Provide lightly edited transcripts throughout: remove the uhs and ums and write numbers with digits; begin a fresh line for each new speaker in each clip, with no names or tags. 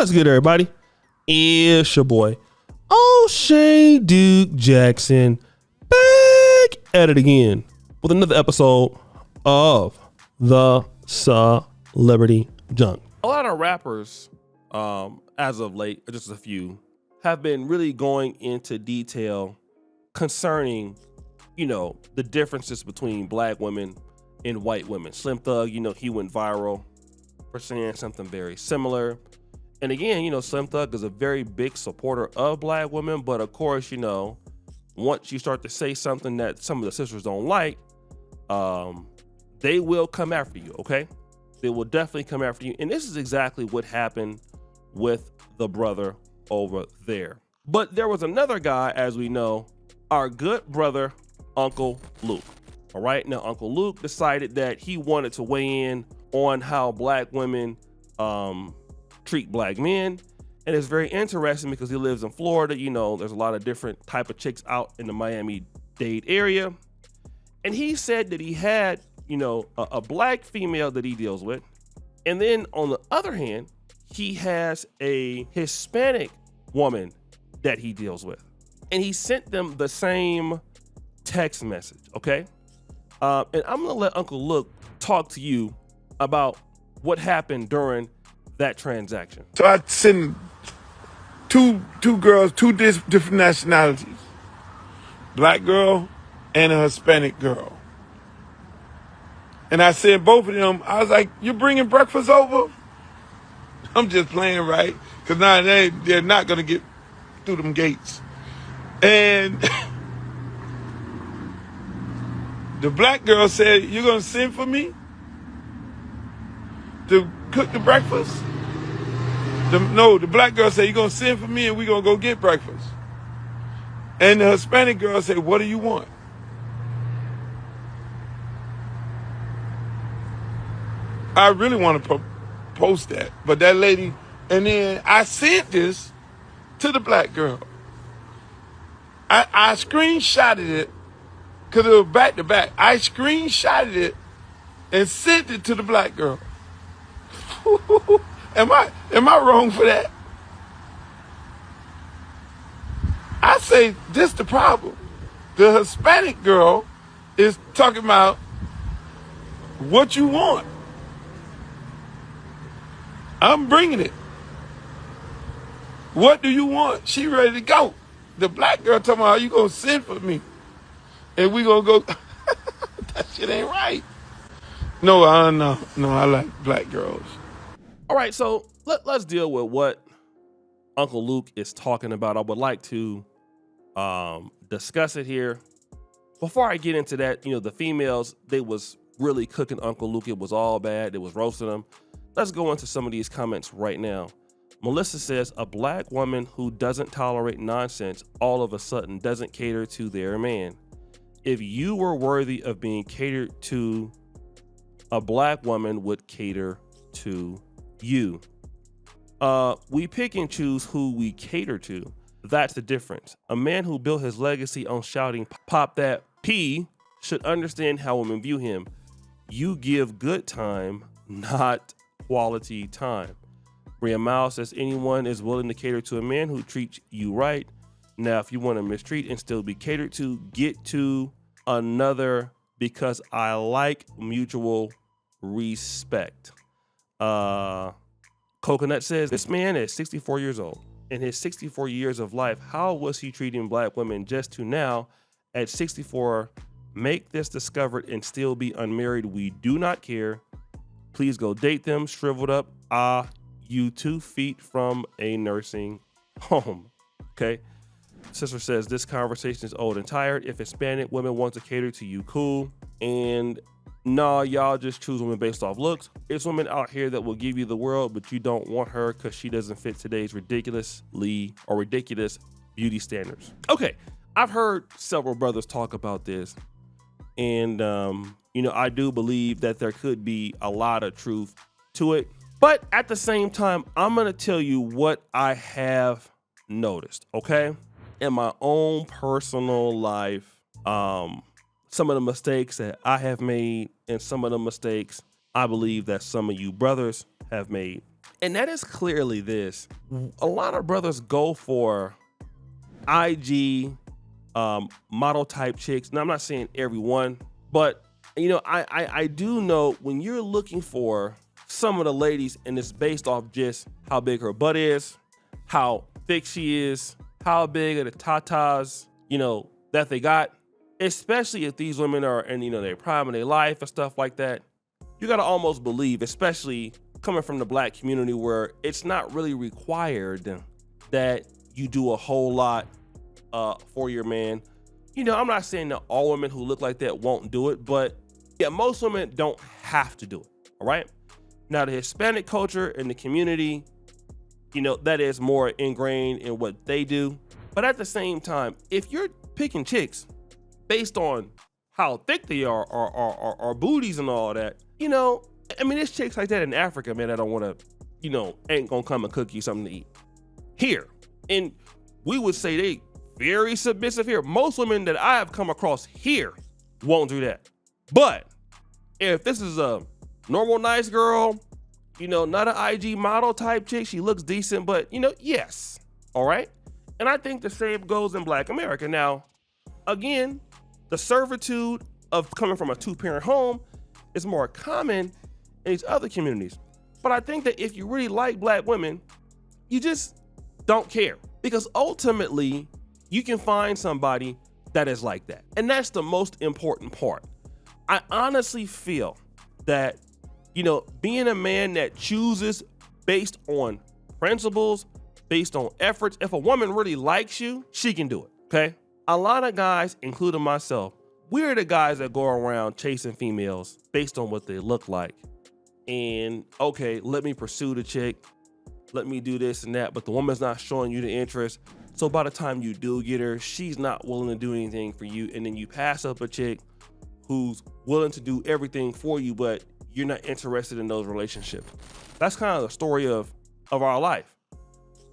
What's good, everybody? It's your boy, O'Shea Duke Jackson, back at it again with another episode of the Celebrity Junk. A lot of rappers, as of late, just a few, have been really going into detail concerning, the differences between black women and white women. Slim Thug, he went viral for saying something very similar. And again, Slim Thug is a very big supporter of black women, but of course, once you start to say something that some of the sisters don't like, they will come after you, okay? They will definitely come after you. And this is exactly what happened with the brother over there. But there was another guy, as we know, our good brother, Uncle Luke. All right, now Uncle Luke decided that he wanted to weigh in on how black women treat black men. And it's very interesting because he lives in Florida. There's a lot of different type of chicks out in the Miami-Dade area. And he said that he had, a black female that he deals with. And then on the other hand, he has a Hispanic woman that he deals with. And he sent them the same text message, okay? And I'm gonna let Uncle Luke talk to you about what happened during that transaction.
So I send two girls, two different nationalities, black girl and a Hispanic girl. And I said both of them, I was like, you bringing breakfast over? I'm just playing, right? Because now they're not going to get through them gates. And the black girl said, you're going to send for me to cook the breakfast? The black girl said, you're going to send for me and we're going to go get breakfast. And the Hispanic girl said, what do you want? I really want to post that. But that lady, and then I sent this to the black girl. I screenshotted it because it was back to back. I screenshotted it and sent it to the black girl. Am I wrong for that? I say this the problem. The Hispanic girl is talking about what you want. I'm bringing it. What do you want? She ready to go. The black girl talking about, how you gonna send for me? And we gonna go. That shit ain't right. No, I like black girls.
All right, so let's deal with what Uncle Luke is talking about. I would like to discuss it here. Before I get into that, the females, they was really cooking Uncle Luke. It was all bad. It was roasting him. Let's go into some of these comments right now. Melissa says, a black woman who doesn't tolerate nonsense all of a sudden doesn't cater to their man. If you were worthy of being catered to, a black woman would cater to you. We pick and choose who we cater to. That's the difference. A man who built his legacy on shouting, pop that P, should understand how women view him. You give good time, not quality time. Bria Miles says, anyone is willing to cater to a man who treats you right. Now, if you want to mistreat and still be catered to, get to another, because I like mutual respect. Coconut says, this man is 64 years old. In his 64 years of life, how was he treating black women just to now, at 64, make this discovered and still be unmarried? We do not care. Please go date them, shriveled up. You 2 feet from a nursing home. Okay. Sister says, this conversation is old and tired. If Hispanic women want to cater to you, cool. And nah, y'all just choose women based off looks. There's women out here that will give you the world, but you don't want her because she doesn't fit today's ridiculous beauty standards. Okay. I've heard several brothers talk about this. And, I do believe that there could be a lot of truth to it. But at the same time, I'm going to tell you what I have noticed, okay? In my own personal life, some of the mistakes that I have made and some of the mistakes I believe that some of you brothers have made. And that is clearly this. A lot of brothers go for IG model type chicks. Now, I'm not saying everyone, but I do know when you're looking for some of the ladies, and it's based off just how big her butt is, how thick she is, how big are the tatas, that they got, especially if these women are in, their prime of their life and stuff like that. You got to almost believe, especially coming from the black community where it's not really required that you do a whole lot for your man. I'm not saying that all women who look like that won't do it, but yeah, most women don't have to do it, all right? Now, the Hispanic culture and the community, that is more ingrained in what they do. But at the same time, if you're picking chicks based on how thick they are or booties and all that, there's chicks like that in Africa, man, that don't want to, ain't gonna come and cook you something to eat. Here, and we would say they very submissive here. Most women that I have come across here won't do that. But if this is a normal nice girl, not an IG model type chick, she looks decent, but yes, all right? And I think the same goes in Black America. Now, again, the servitude of coming from a two-parent home is more common in these other communities. But I think that if you really like Black women, you just don't care, because ultimately you can find somebody that is like that. And that's the most important part. I honestly feel that, being a man that chooses based on principles, based on efforts, if a woman really likes you, she can do it, okay? A lot of guys, including myself, we're the guys that go around chasing females based on what they look like. And okay, let me pursue the chick, let me do this and that, but the woman's not showing you the interest. So by the time you do get her, she's not willing to do anything for you. And then you pass up a chick who's willing to do everything for you, but you're not interested in those relationships. That's kind of the story of our life.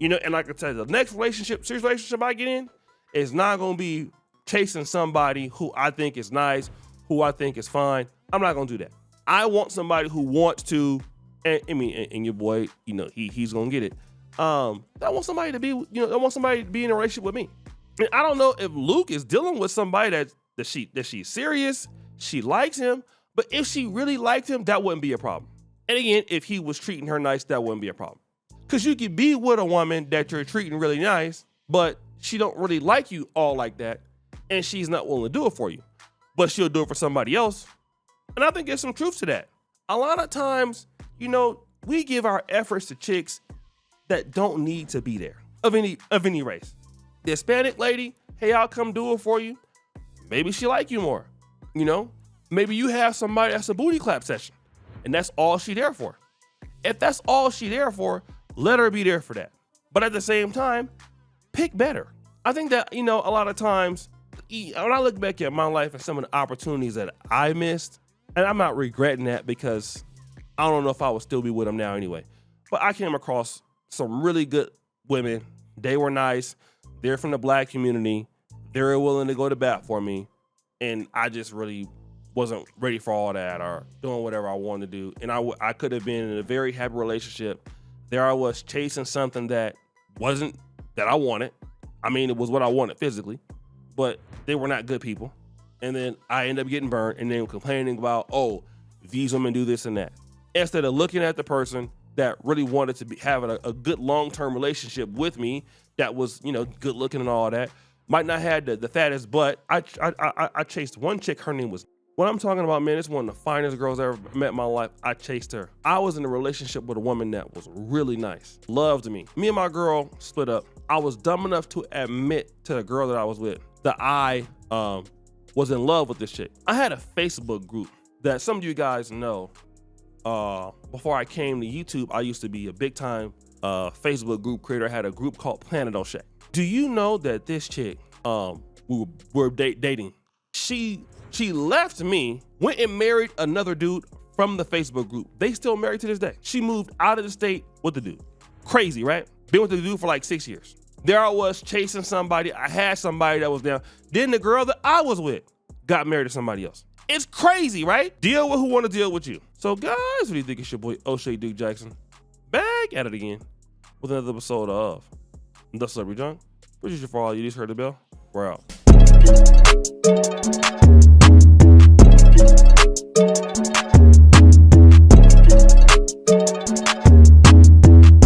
And like I said, the next serious relationship I get in is not going to be chasing somebody who I think is nice, who I think is fine. I'm not going to do that. I want somebody who wants to, and your boy, he's going to get it. I want somebody to be, in a relationship with me. And I don't know if Luke is dealing with somebody that she's serious, she likes him, but if she really liked him, that wouldn't be a problem. And again, if he was treating her nice, that wouldn't be a problem. Because you could be with a woman that you're treating really nice, but she don't really like you all like that, and she's not willing to do it for you, but she'll do it for somebody else. And I think there's some truth to that. A lot of times, we give our efforts to chicks that don't need to be there, of any race. The Hispanic lady, hey, I'll come do it for you. Maybe she like you more, Maybe you have somebody that's a booty clap session, and that's all she there for. If that's all she there for, let her be there for that. But at the same time, pick better. I think that, a lot of times, when I look back at my life and some of the opportunities that I missed, and I'm not regretting that because I don't know if I would still be with them now anyway, but I came across some really good women. They were nice. They're from the Black community. They were willing to go to bat for me. And I just really wasn't ready for all that or doing whatever I wanted to do. And I could have been in a very happy relationship. There I was chasing something that wasn't that I wanted. It was what I wanted physically, but they were not good people. And then I ended up getting burned and then complaining about, oh, these women do this and that. Instead of looking at the person that really wanted to be having a good long-term relationship with me that was, good looking and all that, might not have the fattest butt. I chased one chick, her name was, what I'm talking about, man, it's one of the finest girls I ever met in my life. I chased her. I was in a relationship with a woman that was really nice, loved me. Me and my girl split up. I was dumb enough to admit to the girl that I was with that I was in love with this chick. I had a Facebook group that some of you guys know. Before I came to YouTube, I used to be a big time Facebook group creator. I had a group called Planet O'Shea. Do you know that this chick, we were dating, she left me, went and married another dude from the Facebook group. They still married to this day. She moved out of the state with the dude. Crazy, right? Been with the dude for like 6 years. There I was chasing somebody. I had somebody that was down. Then the girl that I was with got married to somebody else. It's crazy, right? Deal with who want to deal with you. So guys, what do you think? It's your boy O'Shea Duke Jackson. Back back at it again with another episode of The Celebrity Junk. Appreciate you for all you just heard the bell. We're out.